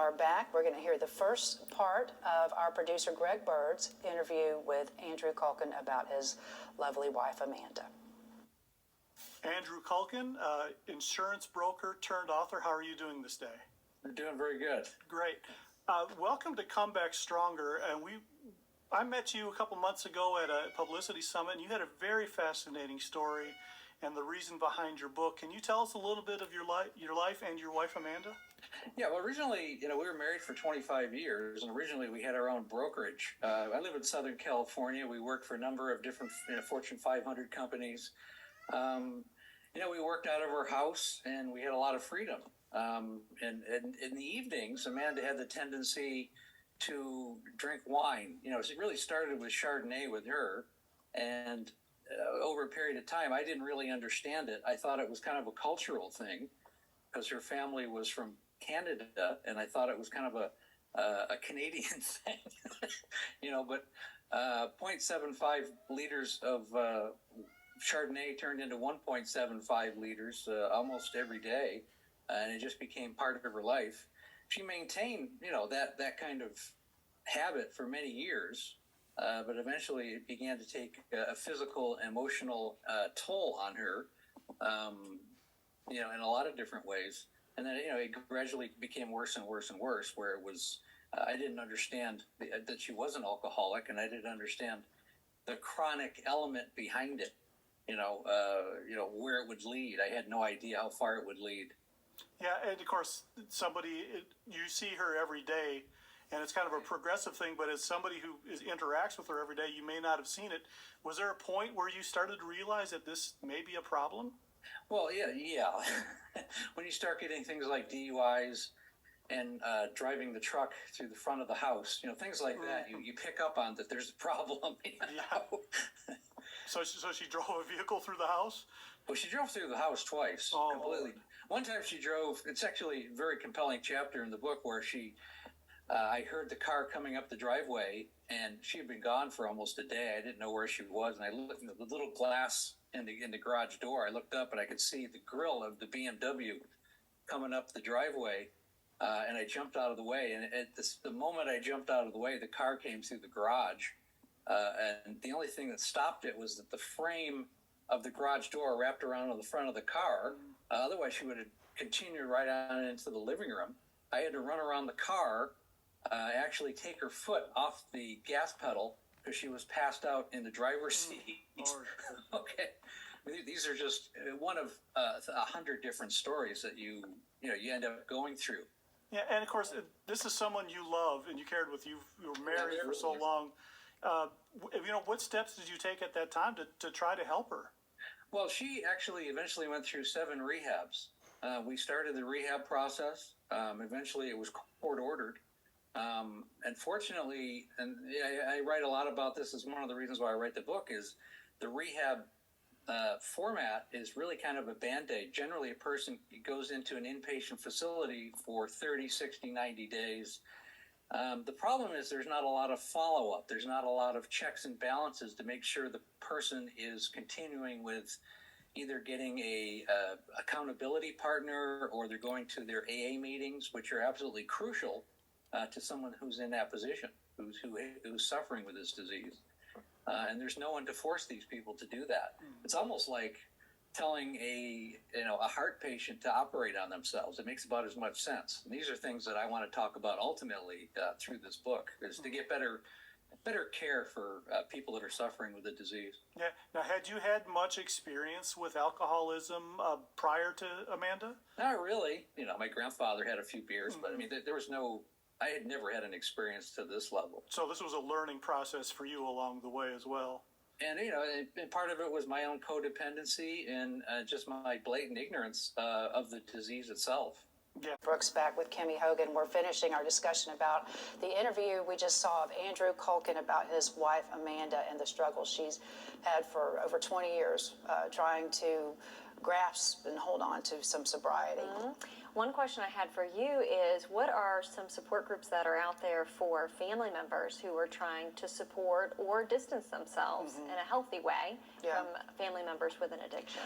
are back. We're going to hear the first part of our producer Greg Bird's interview with Andrew Culkin about his lovely wife, Amanda. Andrew Culkin, insurance broker turned author. How are you doing this day? I'm doing very good. Great. Welcome to Come Back Stronger. And I met you a couple months ago at a publicity summit, and you had a very fascinating story and the reason behind your book. Can you tell us a little bit of your life and your wife, Amanda? Yeah, well, originally, we were married for 25 years, and originally we had our own brokerage. I live in Southern California. We worked for a number of different Fortune 500 companies. We worked out of our house, and we had a lot of freedom. And in the evenings, Amanda had the tendency to drink wine. It really started with Chardonnay with her, and over a period of time, I didn't really understand it. I thought it was kind of a cultural thing because her family was from Canada, and I thought it was kind of a Canadian thing, but 0.75 liters of Chardonnay turned into 1.75 liters almost every day, and it just became part of her life. She maintained, that kind of habit for many years, but eventually it began to take a physical, emotional toll on her, in a lot of different ways. And then, it gradually became worse and worse and worse, where it was, I didn't understand that she was an alcoholic, and I didn't understand the chronic element behind it, where it would lead. I had no idea how far it would lead. Yeah, and of course, you see her every day, and it's kind of a progressive thing, but as somebody who interacts with her every day, you may not have seen it. Was there a point where you started to realize that this may be a problem? Well, yeah. When you start getting things like DUIs and driving the truck through the front of the house, things like that, you pick up on that there's a problem. Yeah. So she drove a vehicle through the house? Well, she drove through the house twice, completely. One time she drove, it's actually a very compelling chapter in the book where I heard the car coming up the driveway, and she had been gone for almost a day. I didn't know where she was, and I looked in the little glass in the garage door. I looked up, and I could see the grill of the BMW coming up the driveway, and I jumped out of the way. And the moment I jumped out of the way, the car came through the garage, and the only thing that stopped it was that the frame of the garage door wrapped around on the front of the car. Otherwise, she would have continued right on into the living room. I had to run around the car, actually take her foot off the gas pedal because she was passed out in the driver's seat. Okay, these are just one of 100 different stories that you end up going through. Yeah, and of course, this is someone you love and you cared with. You were married for so long. What steps did you take at that time to try to help her? Well, she actually eventually went through 7 rehabs. We started the rehab process. Eventually, it was court-ordered. And fortunately, and I write a lot about this as one of the reasons why I write the book, is the rehab format is really kind of a Band-Aid. Generally, a person goes into an inpatient facility for 30, 60, 90 days. The problem is there's not a lot of follow-up. There's not a lot of checks and balances to make sure the person is continuing with either getting a accountability partner, or they're going to their AA meetings, which are absolutely crucial to someone who's in that position, who's suffering with this disease. And there's no one to force these people to do that. It's almost like telling a heart patient to operate on themselves. It makes about as much sense. And these are things that I want to talk about ultimately through this book, is to get better care for people that are suffering with the disease. Yeah. Now, had you had much experience with alcoholism prior to Amanda? Not really. My grandfather had a few beers, but I had never had an experience to this level. So this was a learning process for you along the way as well. And, and part of it was my own codependency and just my blatant ignorance of the disease itself. Yeah. Brooks back with Kimmy Hogan. We're finishing our discussion about the interview we just saw of Andrew Culkin about his wife, Amanda, and the struggle she's had for over 20 years trying to grasp and hold on to some sobriety. One question I had for you is, what are some support groups that are out there for family members who are trying to support or distance themselves in a healthy way from family members with an addiction?